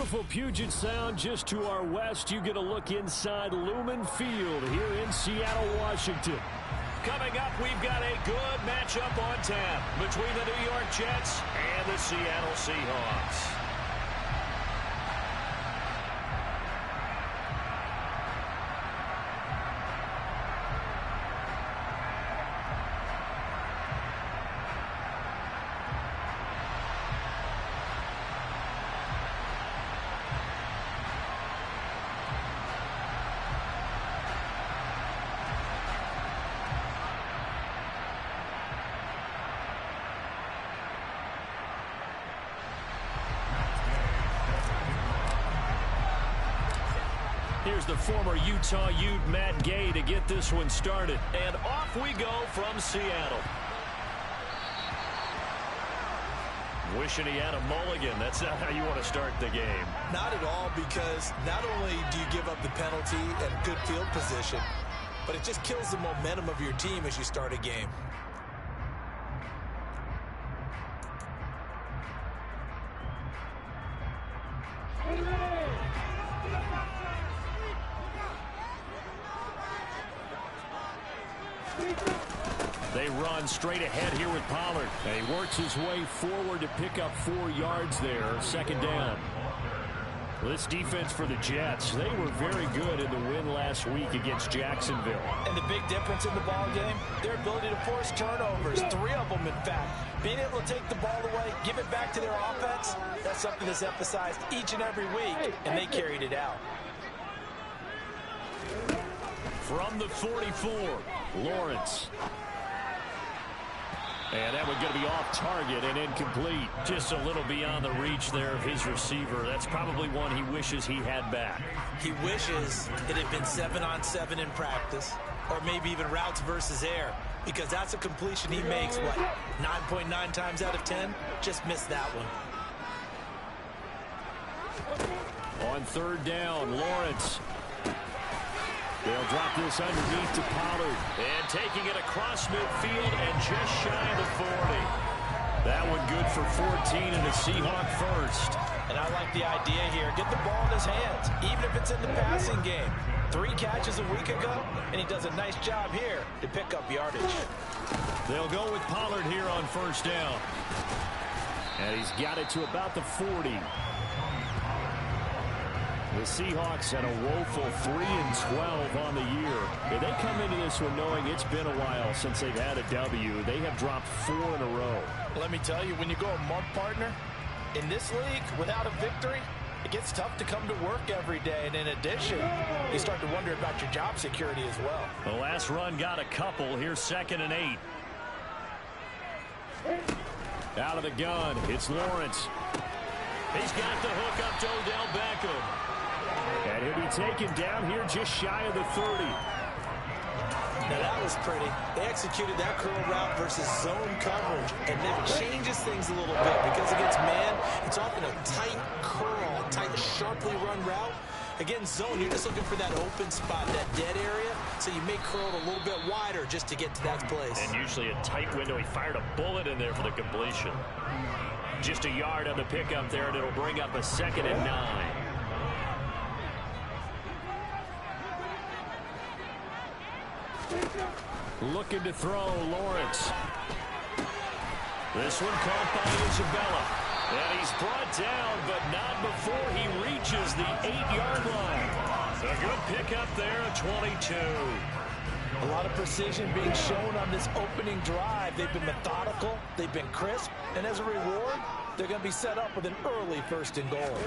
beautiful Puget Sound just to our west. You get a look inside Lumen Field here in Seattle, Washington. Coming up, we've got a good matchup on tap between the New York Jets and the Seattle Seahawks. Here's the former Utah Ute, Matt Gay, to get this one started. And off we go from Seattle. Wishing he had a mulligan. That's not how you want to start the game. Not at all, because not only do you give up the penalty and good field position, but it just kills the momentum of your team as you start a game. They run straight ahead here with Pollard. And he works his way forward to pick up 4 yards there. Second down. This defense for the Jets, they were very good in the win last week against Jacksonville. And the big difference in the ball game, their ability to force turnovers, 3 of them in fact. Being able to take the ball away, give it back to their offense, that's something that's emphasized each and every week, and they carried it out. From the 44, Lawrence. And that one going to be off target and incomplete. Just a little beyond the reach there of his receiver. That's probably one he wishes he had back. He wishes it had been 7-on-7 in practice, or maybe even routes versus air, because that's a completion he makes, what, 9.9 times out of 10? Just missed that one. On third down, Lawrence. They'll drop this underneath to Pollard. And taking it across midfield and just shy of the 40. That one good for 14 and a Seahawk first. And I like the idea here. Get the ball in his hands, even if it's in the passing game. 3 catches a week ago, and he does a nice job here to pick up yardage. They'll go with Pollard here on first down. And he's got it to about the 40. The Seahawks had a woeful 3-12 on the year. They come into this one knowing it's been a while since they've had a W. They have dropped 4 in a row. Let me tell you, when you go a month partner, in this league, without a victory, it gets tough to come to work every day. And in addition, you start to wonder about your job security as well. The last run got a couple. Here's 2nd and 8. Out of the gun, it's Lawrence. He's got the hook up to Odell Beckham. And he'll be taken down here just shy of the 30. Now that was pretty. They executed that curl route versus zone coverage, and that changes things a little bit because against man, it's often a tight curl, a tight, sharply run route. Against zone, you're just looking for that open spot, that dead area, so you may curl it a little bit wider just to get to that place. And usually a tight window. He fired a bullet in there for the completion. Just a yard on the pickup there, and it'll bring up a 2nd and 9. Looking to throw, Lawrence. This one caught by Isabella. And he's brought down, but not before he reaches the 8-yard line. A good pickup there at 22. A lot of precision being shown on this opening drive. They've been methodical, they've been crisp, and as a reward, they're going to be set up with an early 1st and goal.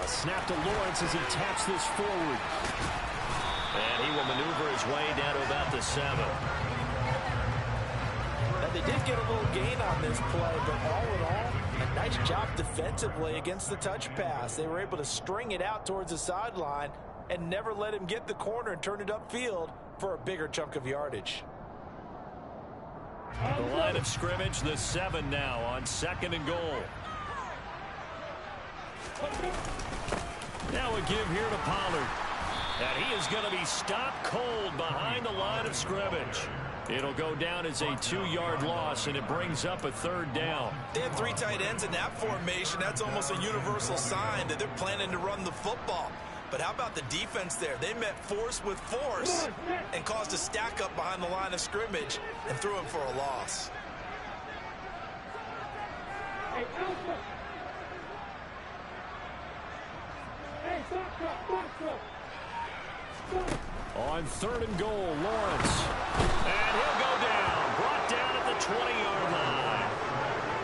A snap to Lawrence as he taps this forward. And he will maneuver his way down to about the 7. Now, they did get a little gain on this play, but all in all, a nice job defensively against the touch pass. They were able to string it out towards the sideline and never let him get the corner and turn it upfield for a bigger chunk of yardage. The line of scrimmage, the 7 now on 2nd and goal. Now a give here to Pollard. And he is going to be stopped cold behind the line of scrimmage. It'll go down as a 2-yard loss, and it brings up a 3rd down. They have 3 tight ends in that formation. That's almost a universal sign that they're planning to run the football. But how about the defense there? They met force with force and caused a stack up behind the line of scrimmage and threw him for a loss. On 3rd and goal, Lawrence. And he'll go down. Brought down at the 20-yard line.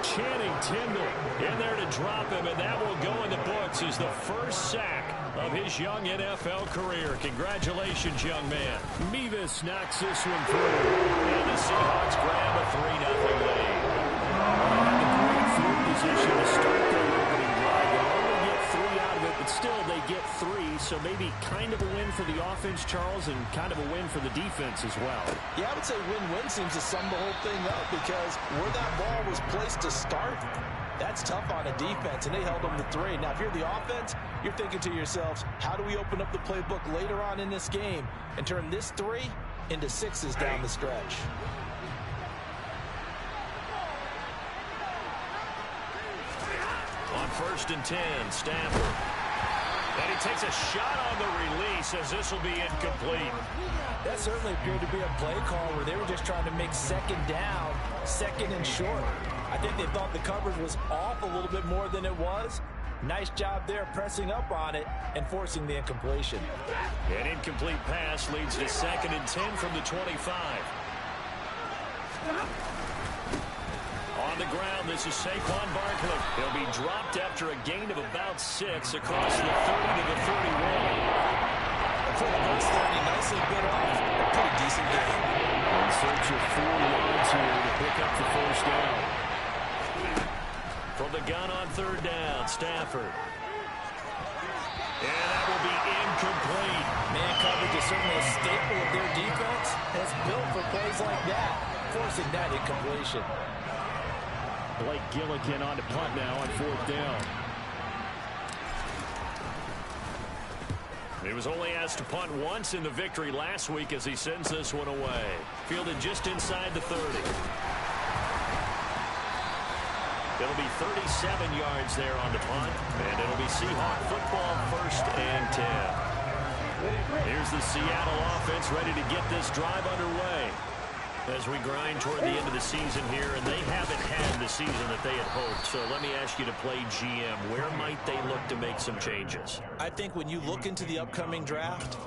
Channing Tindall in there to drop him, and that will go in the books as the first sack of his young NFL career. Congratulations, young man. Mevis knocks this one through. And the Seahawks grab a 3-0 lead. They had a great field position to start their opening drive. They only get 3 out of it, but still they get 3. So maybe kind of a win for the offense, Charles, and kind of a win for the defense as well. Yeah, I would say win-win seems to sum the whole thing up because where that ball was placed to start, that's tough on a defense, and they held them to 3. Now, if you're the offense, you're thinking to yourselves, how do we open up the playbook later on in this game and turn this 3 into 6s down the stretch? On 1st and 10, Stafford. And he takes a shot on the release as this will be incomplete. That certainly appeared to be a play call where they were just trying to make 2nd down, 2nd and short. I think they thought the coverage was off a little bit more than it was. Nice job there pressing up on it and forcing the incompletion. An incomplete pass leads to 2nd and 10 from the 25. On the ground, this is Saquon Barkley. He'll be dropped after a gain of about 6 across the 30 to the 31. For the Bucs there, he nicely bit off a pretty decent game. In search of 4 yards here to pick up the 1st down. From the gun on 3rd down, Stafford. And that will be incomplete. Man coverage is certainly a staple of their defense. It's built for plays like that, forcing that incompletion. Blake Gillikin on to punt now on 4th down. He was only asked to punt once in the victory last week as he sends this one away. Fielded just inside the 30. It'll be 37 yards there on the punt, and it'll be Seahawk football 1st and 10. Here's the Seattle offense ready to get this drive underway as we grind toward the end of the season here, and they haven't had the season that they had hoped. So let me ask you to play GM. Where might they look to make some changes? I think when you look into the upcoming draft,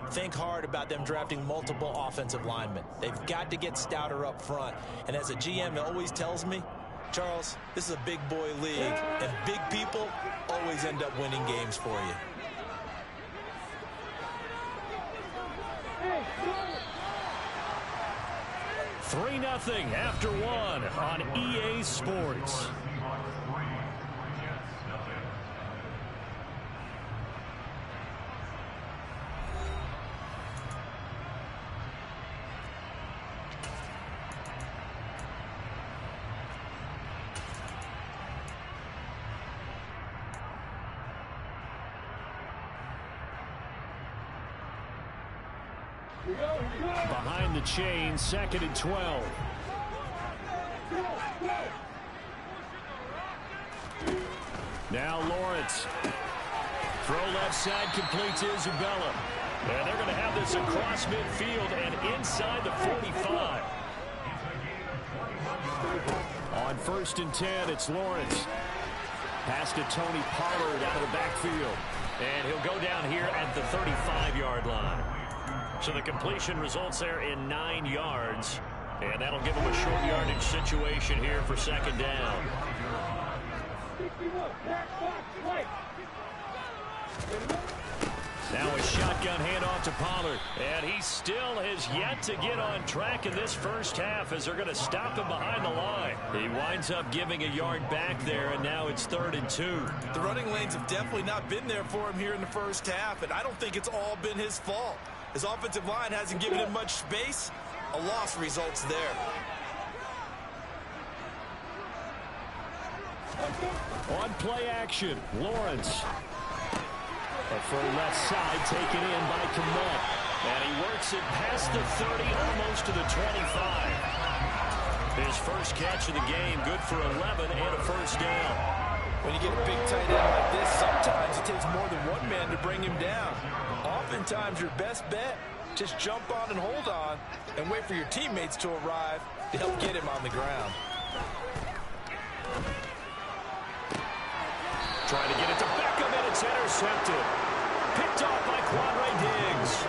think hard about them drafting multiple offensive linemen. They've got to get stouter up front. And as a GM, it always tells me, Charles, this is a big boy league, and big people always end up winning games for you. 3-0 after 1 on EA Sports. Behind the chain, 2nd and 12. Now Lawrence. Throw left side, completes Isabella. And they're going to have this across midfield and inside the 45. On 1st and 10, it's Lawrence. Pass to Tony Pollard out of the backfield. And he'll go down here at the 35-yard line. So the completion results there in 9 yards. And that'll give them a short yardage situation here for 2nd down. Now a shotgun handoff to Pollard. And he still has yet to get on track in this first half as they're going to stop him behind the line. He winds up giving a yard back there, and now it's 3rd and 2. The running lanes have definitely not been there for him here in the first half, and I don't think it's all been his fault. His offensive line hasn't given him much space. A loss results there. On play action, Lawrence. A full left side taken in by Kmet. And he works it past the 30, almost to the 25. His first catch of the game, good for 11 and a first down. When you get a big tight end like this, sometimes it takes more than one man to bring him down. Oftentimes, your best bet, just jump on and hold on and wait for your teammates to arrive to help get him on the ground. Trying to get it to Beckham, and it's intercepted. Picked off by Quandre Diggs.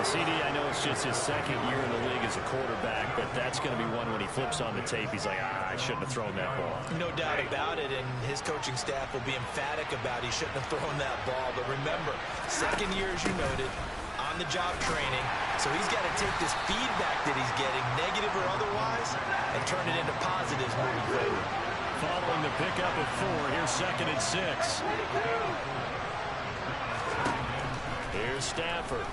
CD, I know it's just his second year in the league as a quarterback, but that's going to be one when he flips on the tape. He's like, I shouldn't have thrown that ball. No doubt about it, and his coaching staff will be emphatic about he shouldn't have thrown that ball. But remember, second year, as you noted, on-the-job training, so he's got to take this feedback that he's getting, negative or otherwise, and turn it into positives moving forward. Following the pickup of 4, here's 2nd and 6. Here's Stafford.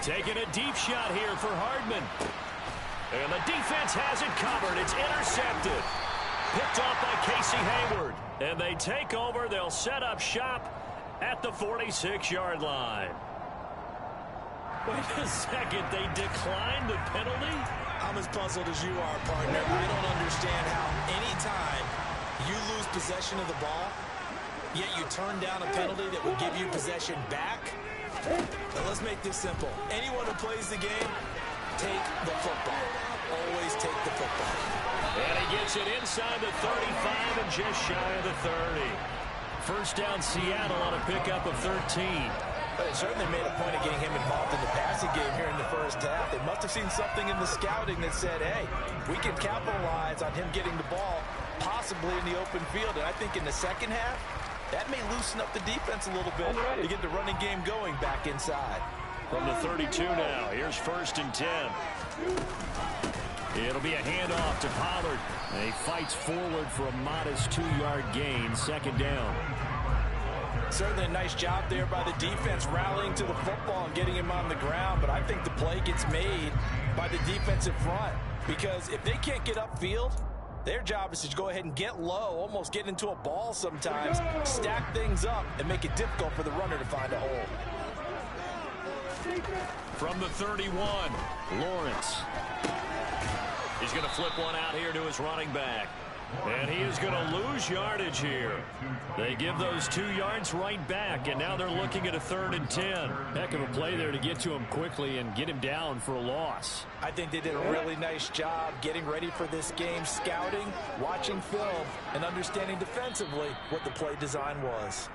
Taking a deep shot here for Hardman. And the defense has it covered. It's intercepted. Picked off by Casey Hayward. And they take over. They'll set up shop at the 46-yard line. Wait a second. They declined the penalty? I'm as puzzled as you are, partner. I don't understand how any time you lose possession of the ball, yet you turn down a penalty that would give you possession back. Now let's make this simple. Anyone who plays the game, take the football. Always take the football. And he gets it inside the 35 and just shy of the 30. First down Seattle on a pickup of 13. But it certainly made a point of getting him involved in the passing game here in the first half. They must have seen something in the scouting that said, hey, we can capitalize on him getting the ball possibly in the open field. And I think in the second half, that may loosen up the defense a little bit to get the running game going back inside. From the 32 now, here's 1st and 10. It'll be a handoff to Pollard. And he fights forward for a modest 2-yard gain, 2nd down. Certainly a nice job there by the defense rallying to the football and getting him on the ground. But I think the play gets made by the defensive front. Because if they can't get upfield, their job is to go ahead and get low, almost get into a ball sometimes, stack things up, and make it difficult for the runner to find a hole. From the 31, Lawrence. He's going to flip one out here to his running back. And he is going to lose yardage here. They give those 2 yards right back, and now they're looking at a 3rd and 10. Heck of a play there to get to him quickly and get him down for a loss. I think they did a really nice job getting ready for this game, scouting, watching film, and understanding defensively what the play design was.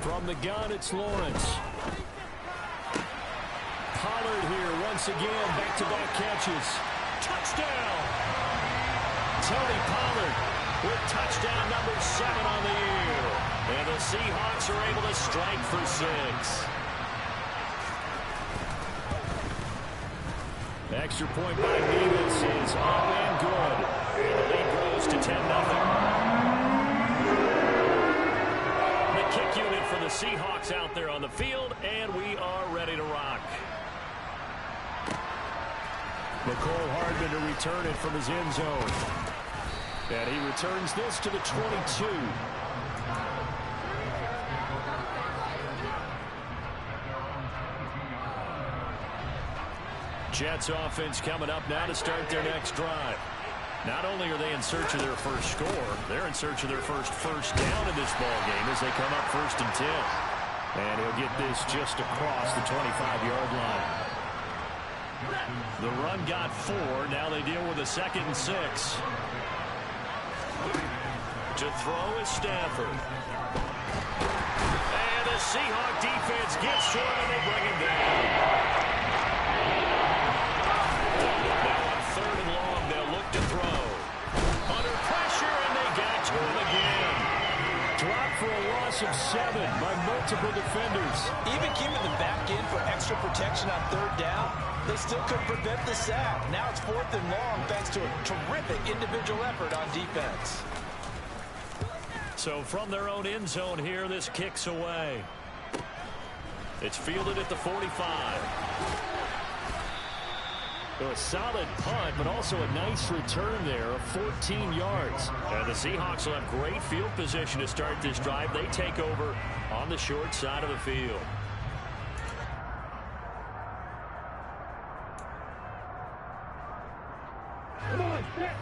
From the gun, it's Lawrence. Pollard here once again, back-to-back catches. Touchdown! Tony Pollard with touchdown number 7 on the year. And the Seahawks are able to strike for 6. Extra point by Davis is up and good. And the lead grows to 10-0. The kick unit for the Seahawks out there on the field, and we are ready to rock. McCole Hardman to return it from his end zone. And he returns this to the 22. Jets offense coming up now to start their next drive. Not only are they in search of their first score, they're in search of their first down in this ball game as they come up 1st and 10. And he'll get this just across the 25-yard line. The run got 4. Now they deal with a 2nd and 6. To throw is Stafford. And the Seahawk defense gets to him and they bring him down. Now on 3rd and long, they'll look to throw. Under pressure, and they got to him again. Dropped for a loss of 7 by multiple defenders. Even keeping them back in for extra protection on 3rd down, they still couldn't prevent the sack. Now it's 4th and long thanks to a terrific individual effort on defense. So from their own end zone here, this kicks away. It's fielded at the 45. So a solid punt, but also a nice return there of 14 yards. And the Seahawks will have great field position to start this drive. They take over on the short side of the field. Come on, set.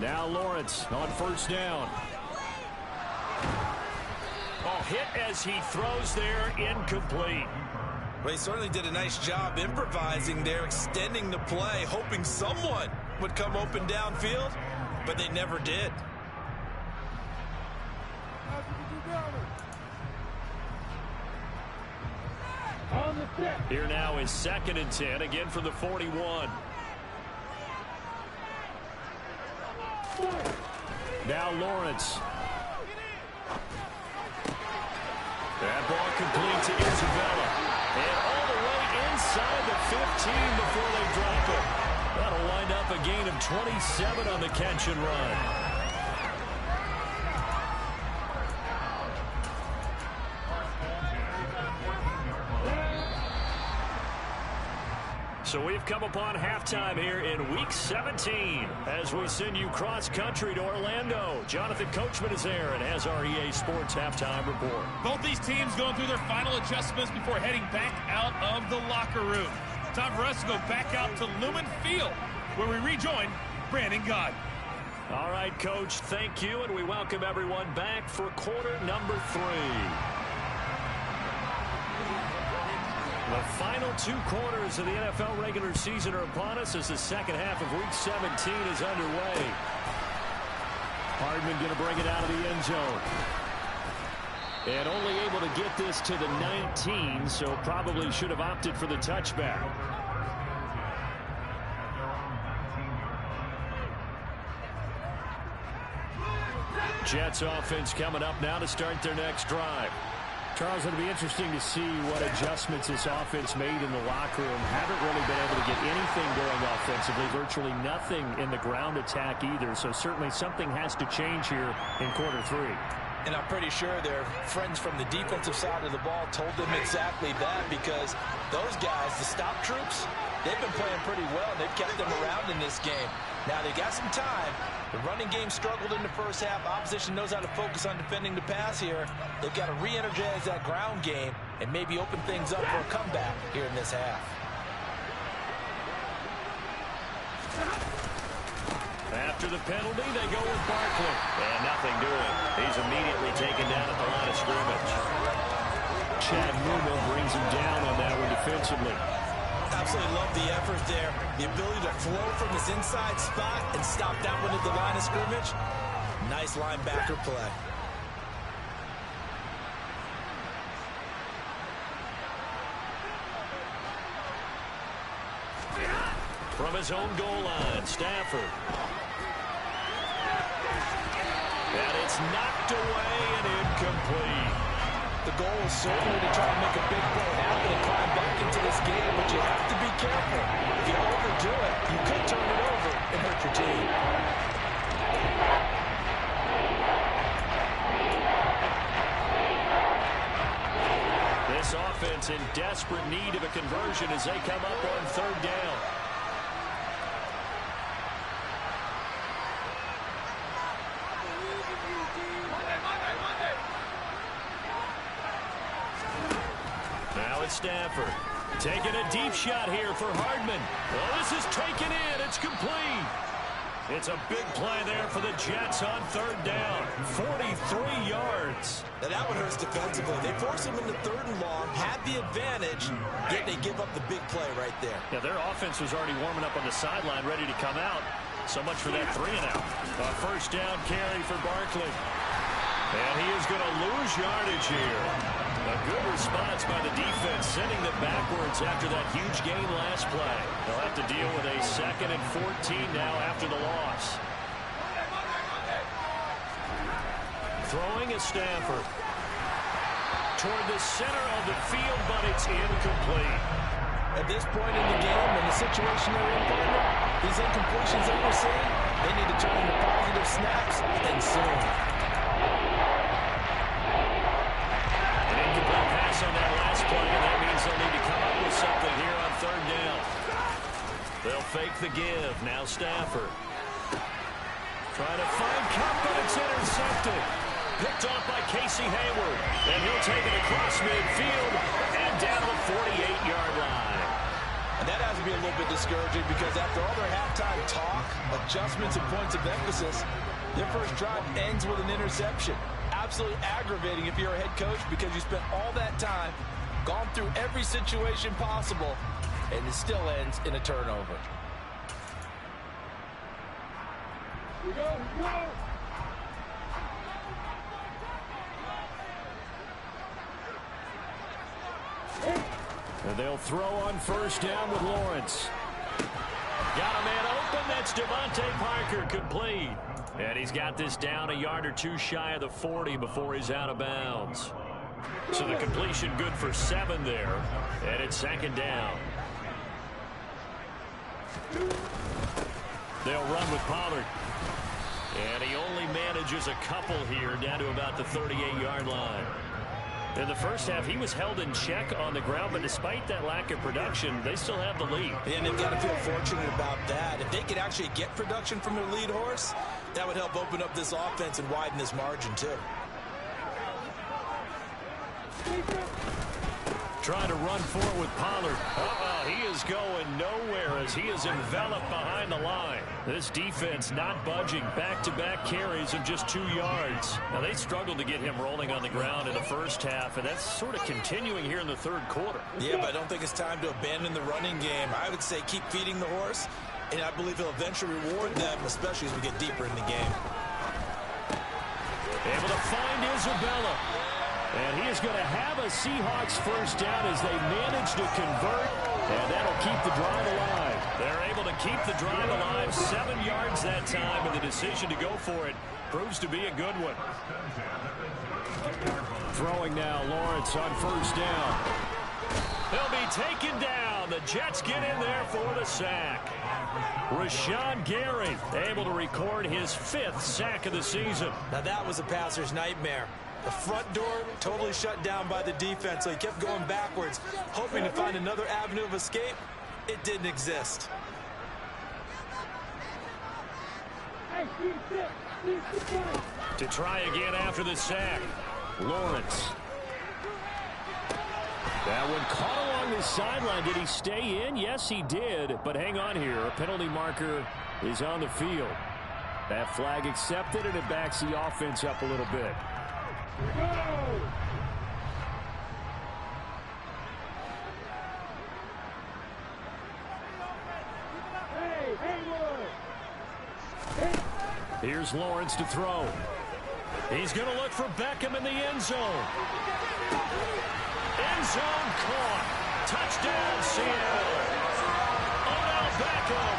Now Lawrence on first down. Oh, hit as he throws there, incomplete. Well, he certainly did a nice job improvising there, extending the play, hoping someone would come open downfield, but they never did. Here now is 2nd and 10, again from the 41. Now Lawrence. That ball complete to Isabella. And all the way inside the 15 before they drop it. That'll wind up a gain of 27 on the catch and run. So we've come upon halftime here in Week 17 as we send you cross-country to Orlando. Jonathan Coachman is there and has our EA Sports halftime report. Both these teams going through their final adjustments before heading back out of the locker room. Time for us to go back out to Lumen Field, where we rejoin Brandon God. All right, Coach, thank you, and we welcome everyone back for quarter number 3. The final 2 quarters of the NFL regular season are upon us as the second half of Week 17 is underway. Hardman going to bring it out of the end zone. And only able to get this to the 19, so probably should have opted for the touchback. Jets offense coming up now to start their next drive. Charles, it'll be interesting to see what adjustments this offense made in the locker room. Haven't really been able to get anything going offensively, virtually nothing in the ground attack either. So certainly something has to change here in quarter 3. And I'm pretty sure their friends from the defensive side of the ball told them exactly that, because those guys, the stop troops, they've been playing pretty well. They've kept them around in this game. Now they got some time. The running game struggled in the first half. Opposition knows how to focus on defending the pass here. They've got to re-energize that ground game and maybe open things up for a comeback here in this half. After the penalty, they go with Barkley. And nothing doing. He's immediately taken down at the line of scrimmage. Chad Newman brings him down on that one defensively. Absolutely love the effort there. The ability to flow from this inside spot and stop that one at the line of scrimmage. Nice linebacker play. From his own goal line, Stafford. And it's knocked away and incomplete. The goal is certainly to try to make a big play happen and climb back into this game, but you have to be careful. If you overdo it, you could turn it over and hurt your team. This offense in desperate need of a conversion as they come up on 3rd down. Stafford taking a deep shot here for Hardman. Well, this is taken in. It's complete. It's a big play there for the Jets on 3rd down. 43 yards. Now that one hurts defensively. They force him into 3rd and long, had the advantage, yet they give up the big play right there. Yeah, their offense was already warming up on the sideline, ready to come out. So much for that 3 and out. A 1st down carry for Barkley. And he is going to lose yardage here. A good response by the defense, sending them backwards after that huge gain last play. They'll have to deal with a 2nd and 14 now after the loss. Throwing is Stafford. toward the center of the field, but it's incomplete. At this point in the game, in the situation they're in, partner, these incompletions that we're seeing, they need to turn into positive snaps, and soon. An incomplete pass on that last play, and that means they'll need to come up with something here on third down. They'll fake the give. Now Stafford. Trying to find Cup, but it's intercepted. Picked off by Casey Hayward. And he'll take it across midfield and down the 48-yard line. And that has to be a little bit discouraging because after all their halftime talk, adjustments and points of emphasis, their first drive ends with an interception. Absolutely aggravating if you're a head coach because you spent all that time, gone through every situation possible, and it still ends in a turnover. Here we go, here we go. And they'll throw on first down with Lawrence. Got a man open. That's Devontae Parker, complete. And he's got this down a yard or two shy of the 40 before he's out of bounds. So the completion good for 7 there. And it's second down. They'll run with Pollard. And he only manages a couple here down to about the 38-yard line. In the first half, he was held in check on the ground, but despite that lack of production, they still have the lead. And they've got to feel fortunate about that. If they could actually get production from their lead horse, that would help open up this offense and widen this margin, too. Trying to run for it with Pollard. He is going nowhere as he is enveloped behind the line. This defense not budging. Back-to-back carries of just 2 yards. Now, they struggled to get him rolling on the ground in the first half, and that's sort of continuing here in the third quarter. Yeah, but I don't think it's time to abandon the running game. I would say keep feeding the horse, and I believe he'll eventually reward them, especially as we get deeper in the game. Able to find Isabella. And he is going to have a Seahawks first down as they manage to convert, and that'll keep the drive alive. They're able to keep the drive alive, 7 yards that time, and the decision to go for it proves to be a good one. Throwing now, Lawrence on first down. He'll be taken down. The Jets get in there for the sack. Rashawn Gary able to record his 5th sack of the season. Now that was a passer's nightmare. The front door totally shut down by the defense, so he kept going backwards, hoping to find another avenue of escape. It didn't exist. To try again after the sack, Lawrence. That one caught along the sideline. Did he stay in? Yes, he did. But hang on here. A penalty marker is on the field. That flag accepted, and it backs the offense up a little bit. Here's Lawrence to throw. He's going to look for Beckham in the end zone. End zone caught. Touchdown, Seattle. Odell Beckham,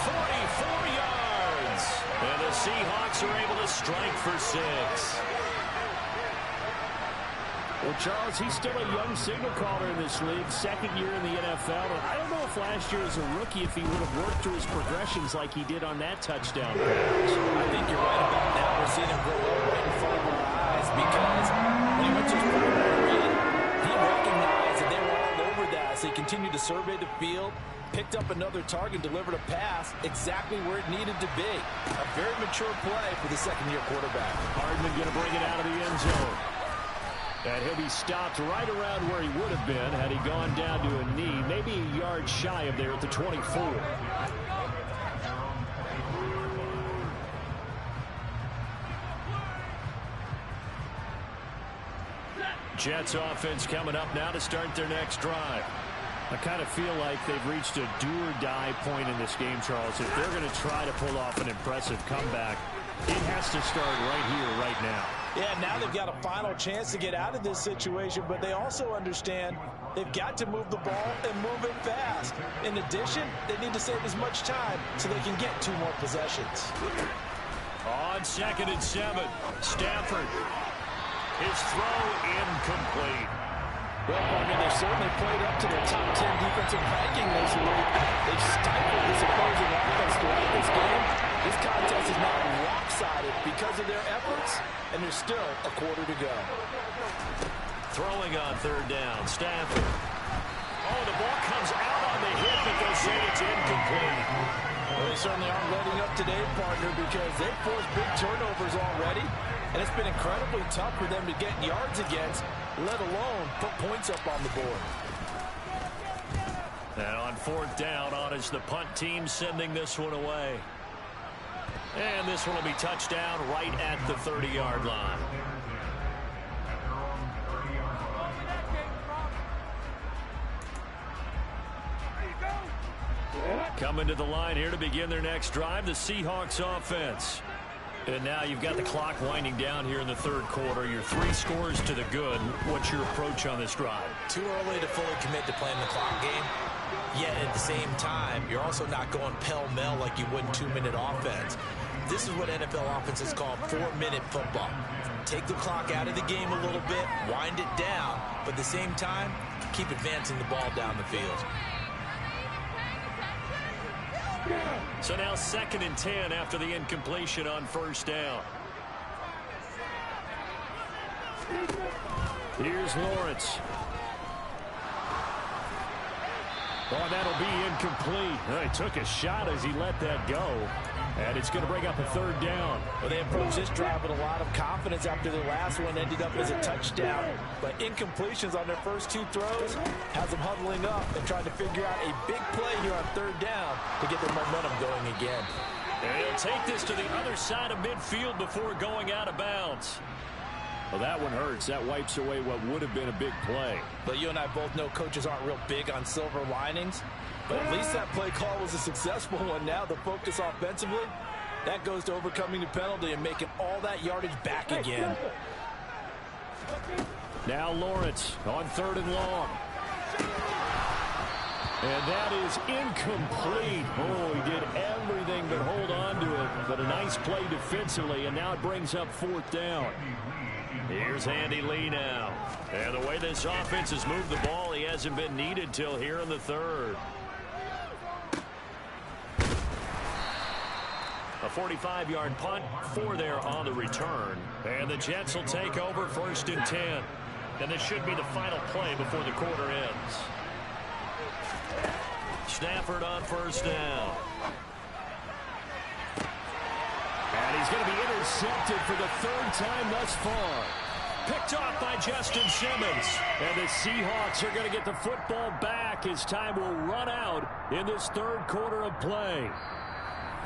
44 yards. And the Seahawks are able to strike for 6. Well, Charles, he's still a young signal caller in this league, 2nd year in the NFL. And I don't know if last year as a rookie, if he would have worked through his progressions like he did on that touchdown pass. I think you're right about that. We're seeing him grow up right in front of our eyes because when he went to his primary read, he recognized that they were all over that as he continued to survey the field, picked up another target, delivered a pass exactly where it needed to be. A very mature play for the second-year quarterback. Hardman going to bring it out of the end zone. And he'll be stopped right around where he would have been had he gone down to a knee, maybe a yard shy of there at the 24. Jets offense coming up now to start their next drive. I kind of feel like they've reached a do-or-die point in this game, Charles. If they're going to try to pull off an impressive comeback, it has to start right here, right now. Yeah, now they've got a final chance to get out of this situation, but they also understand they've got to move the ball and move it fast. In addition, they need to save as much time so they can get 2 more possessions. On 2nd and 7, Stafford. His throw incomplete. Well, partner, they certainly played up to their top 10 defensive ranking this week. They've stifled this opposing offense throughout this game. This contest is now lopsided because of their efforts, and there's still a quarter to go. Throwing on third down, Stafford. Oh, the ball comes out on the hit, but they'll say it's incomplete. Well, they certainly aren't letting up today, partner, because they've forced big turnovers already, and it's been incredibly tough for them to get yards against, let alone put points up on the board. And on fourth down, on is the punt team sending this one away. And this one will be touchdown right at the 30-yard line. Coming to the line here to begin their next drive, the Seahawks offense. And now you've got the clock winding down here in the third quarter. Your 3 scores to the good. What's your approach on this drive? Too early to fully commit to playing the clock game. Yet at the same time, you're also not going pell-mell like you would in 2-minute offense. This is what NFL offenses call 4-minute football. Take the clock out of the game a little bit, wind it down, but at the same time, keep advancing the ball down the field. So now 2nd and 10 after the incompletion on first down. Here's Lawrence. Oh, that'll be incomplete. He took a shot as he let that go. And it's going to bring up a third down. Well, they approached this drive with a lot of confidence after their last one ended up as a touchdown. But incompletions on their first 2 throws has them huddling up and trying to figure out a big play here on third down to get their momentum going again. And he'll take this to the other side of midfield before going out of bounds. Well, that one hurts. That wipes away what would have been a big play. But you and I both know coaches aren't real big on silver linings. But at least that play call was a successful one. Now the focus offensively, that goes to overcoming the penalty and making all that yardage back again. Now Lawrence on 3rd and long. And that is incomplete. Oh, he did everything but hold on to it. But a nice play defensively, and now it brings up 4th down. Here's Andy Lee now. And the way this offense has moved the ball, he hasn't been needed till here in the 3rd. A 45-yard punt, 4 there on the return. And the Jets will take over 1st and 10. And this should be the final play before the quarter ends. Stafford on first down. And he's going to be intercepted for the 3rd time thus far. Picked off by Justin Simmons. And the Seahawks are going to get the football back as time will run out in this 3rd quarter of play.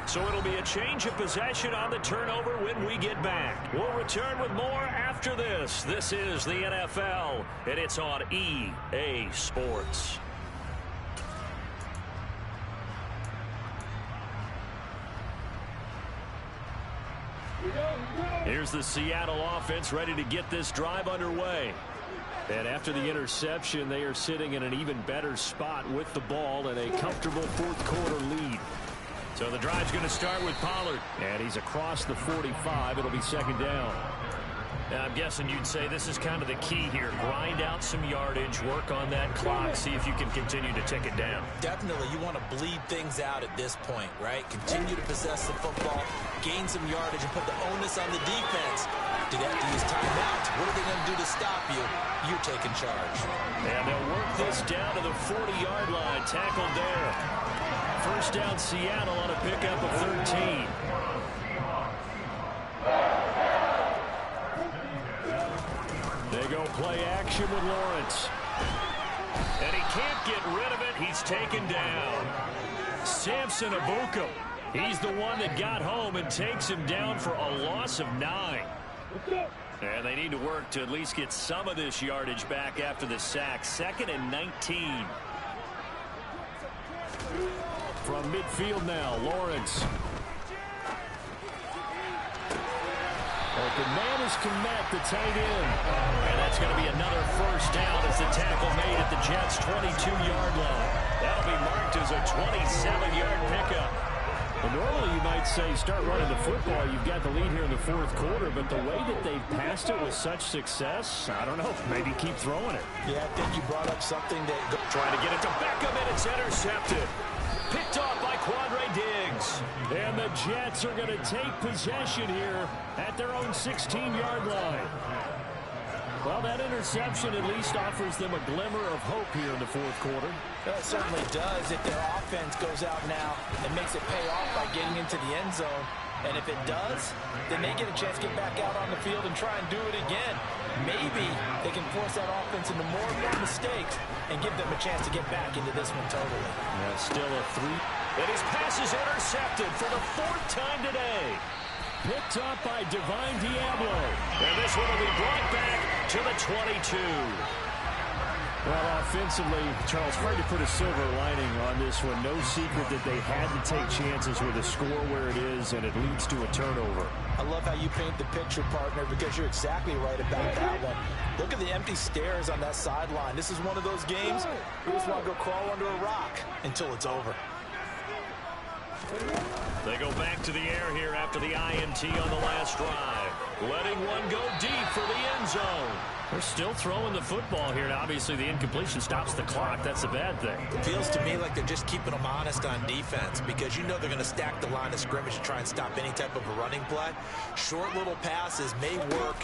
So it'll be a change of possession on the turnover when we get back. We'll return with more after this. This is the NFL, and it's on EA Sports. Here's the Seattle offense ready to get this drive underway. And after the interception, they are sitting in an even better spot with the ball and a comfortable 4th quarter lead. So the drive's going to start with Pollard. And he's across the 45. It'll be 2nd down. Now, I'm guessing you'd say this is kind of the key here. Grind out some yardage, work on that clock, see if you can continue to tick it down. Definitely, you want to bleed things out at this point, right? Continue to possess the football, gain some yardage, and put the onus on the defense. Do they have to use timeouts? What are they going to do to stop you? You're taking charge. And they'll work this down to the 40-yard line. Tackled there. First down, Seattle on a pickup of 13. They go play action with Lawrence. And he can't get rid of it. He's taken down. Samson Abuka. He's the one that got home and takes him down for a loss of 9. And they need to work to at least get some of this yardage back after the sack. 2nd and 19. From midfield now, Lawrence. Open man is Komet, the tight end. And that's going to be another first down as the tackle made at the Jets' 22-yard line. That'll be marked as a 27-yard pickup. Well, normally you might say start running the football. You've got the lead here in the fourth quarter, but the way that they've passed it with such success, I don't know, maybe keep throwing it. Yeah, I think you brought up something that... Trying to get it to Beckham, and it's intercepted. Picked off by Quandre Diggs. And the Jets are going to take possession here at their own 16-yard line. Well, that interception at least offers them a glimmer of hope here in the fourth quarter. It certainly does. If their offense goes out now and makes it pay off by getting into the end zone, and if it does, then they get a chance to get back out on the field and try and do it again. Maybe they can force that offense into more and more mistakes and give them a chance to get back into this one totally. Yeah, still a 3. And his pass is intercepted for the 4th time today. Picked up by Divine Diablo. And this one will be brought back to the 22. Well, offensively, Charles, hard to put a silver lining on this one. No secret that they had to take chances with a score where it is, and it leads to a turnover. I love how you paint the picture, partner, because you're exactly right about that one. Look at the empty stares on that sideline. This is one of those games you just want to go crawl under a rock until it's over. They go back to the air here after the INT on the last drive. Letting one go deep for the end zone. They're still throwing the football here, and obviously the incompletion stops the clock. That's a bad thing. It feels to me like they're just keeping them honest on defense because you know they're going to stack the line of scrimmage to try and stop any type of a running play. Short little passes may work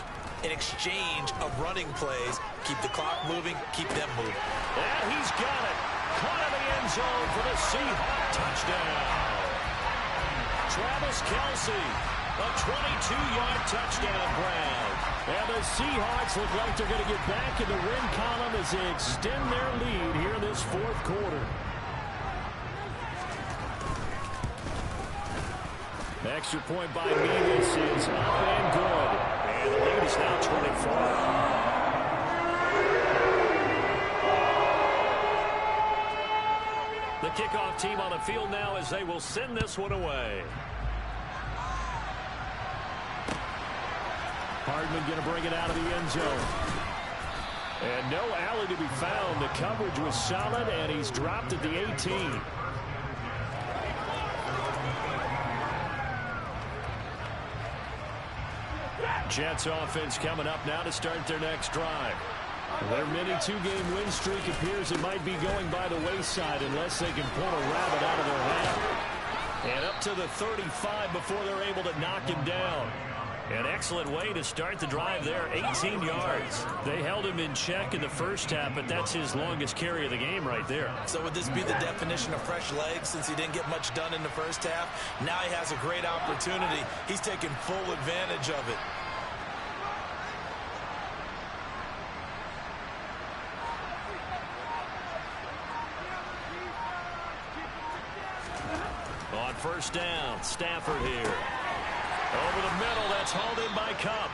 in exchange of running plays. Keep the clock moving, keep them moving. And he's got it. Caught in the end zone for the Seahawks touchdown. Travis Kelce, a 22-yard touchdown grab. And the Seahawks look like they're going to get back in the win column as they extend their lead here in this fourth quarter. Extra point by Nevis is up and good. And the lead is now 24. The kickoff team on the field now as they will send this one away. Hardman going to bring it out of the end zone. And no alley to be found. The coverage was solid, and he's dropped at the 18. Jets offense coming up now to start their next drive. Their mini two-game win streak appears it might be going by the wayside unless they can pull a rabbit out of their hat. And up to the 35 before they're able to knock him down. An excellent way to start the drive there, 18 yards. They held him in check in the first half, but that's his longest carry of the game right there. So would this be the definition of fresh legs since he didn't get much done in the first half? Now he has a great opportunity. He's taking full advantage of it. On first down, Stafford here. Over the middle, that's hauled in by Cup.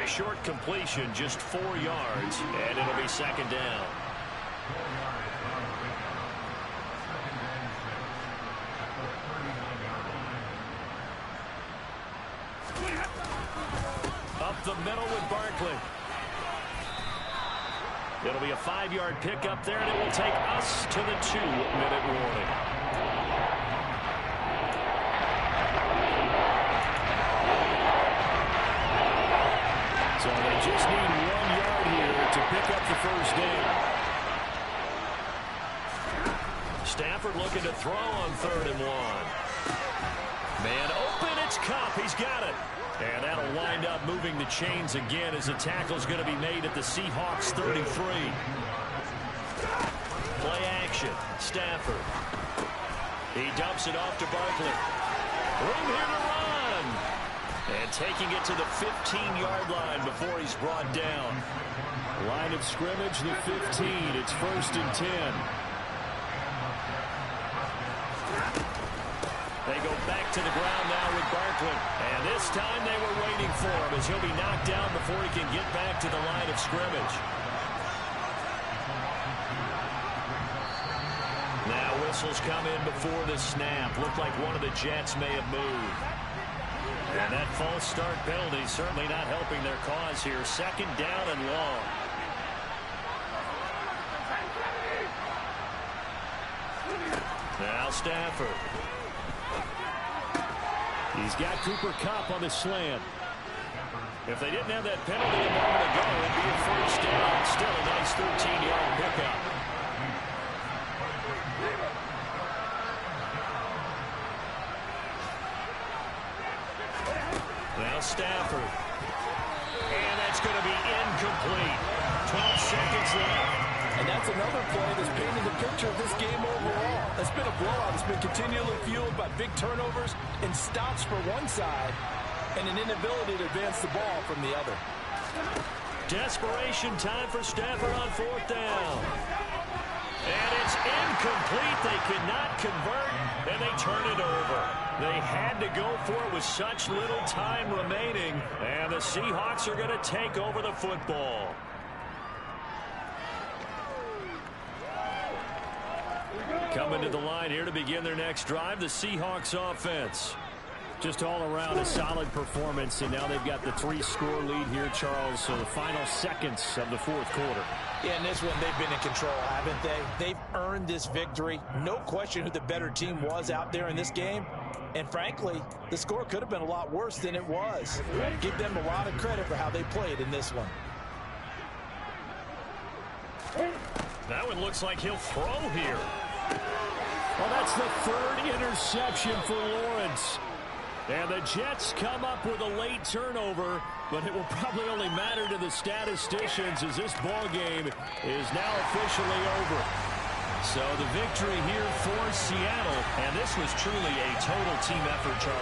A short completion, just 4 yards, and it'll be second down. Up the middle with Barkley. It'll be a 5-yard pickup there, and it will take us to the 2-minute warning. So they just need 1 yard here to pick up the first down. Stafford looking to throw on 3rd and 1. Man open, it's Cup. He's got it. And that'll wind up moving the chains again as the tackle's going to be made at the Seahawks 33. Play action. Stafford. He dumps it off to Barkley. Room here to run. And taking it to the 15-yard line before he's brought down. Line of scrimmage, the 15. It's 1st and 10. They go back to the ground now with Barkley. And this time they were waiting for him as he'll be knocked down before he can get back to the line of scrimmage. Now whistles come in before the snap. Looked like one of the Jets may have moved. And that false start penalty certainly not helping their cause here. 2nd down and long. Now Stafford. He's got Cooper Kupp on the slant. If they didn't have that penalty a moment ago, it'd be a first down. Still a nice 13-yard pickup. Now Stafford. And that's going to be incomplete. 12 seconds left. And that's another play that's painted the picture of this game overall. It's been a blowout. It's been continually fueled by big turnovers and stops for one side and an inability to advance the ball from the other. Desperation time for Stafford on 4th down. And it's incomplete. They could not convert, and they turn it over. They had to go for it with such little time remaining, and the Seahawks are going to take over the football. Coming to the line here to begin their next drive, the Seahawks offense. Just all around a solid performance, and now they've got the 3-score lead here, Charles. So the final seconds of the 4th quarter. Yeah, in this one, they've been in control, haven't they? They've earned this victory. No question who the better team was out there in this game. And frankly, the score could have been a lot worse than it was. Give them a lot of credit for how they played in this one. That one looks like he'll throw here. Well, that's the 3rd interception for Lawrence. And the Jets come up with a late turnover, but it will probably only matter to the statisticians as this ball game is now officially over. So the victory here for Seattle, and this was truly a total team effort, Charles.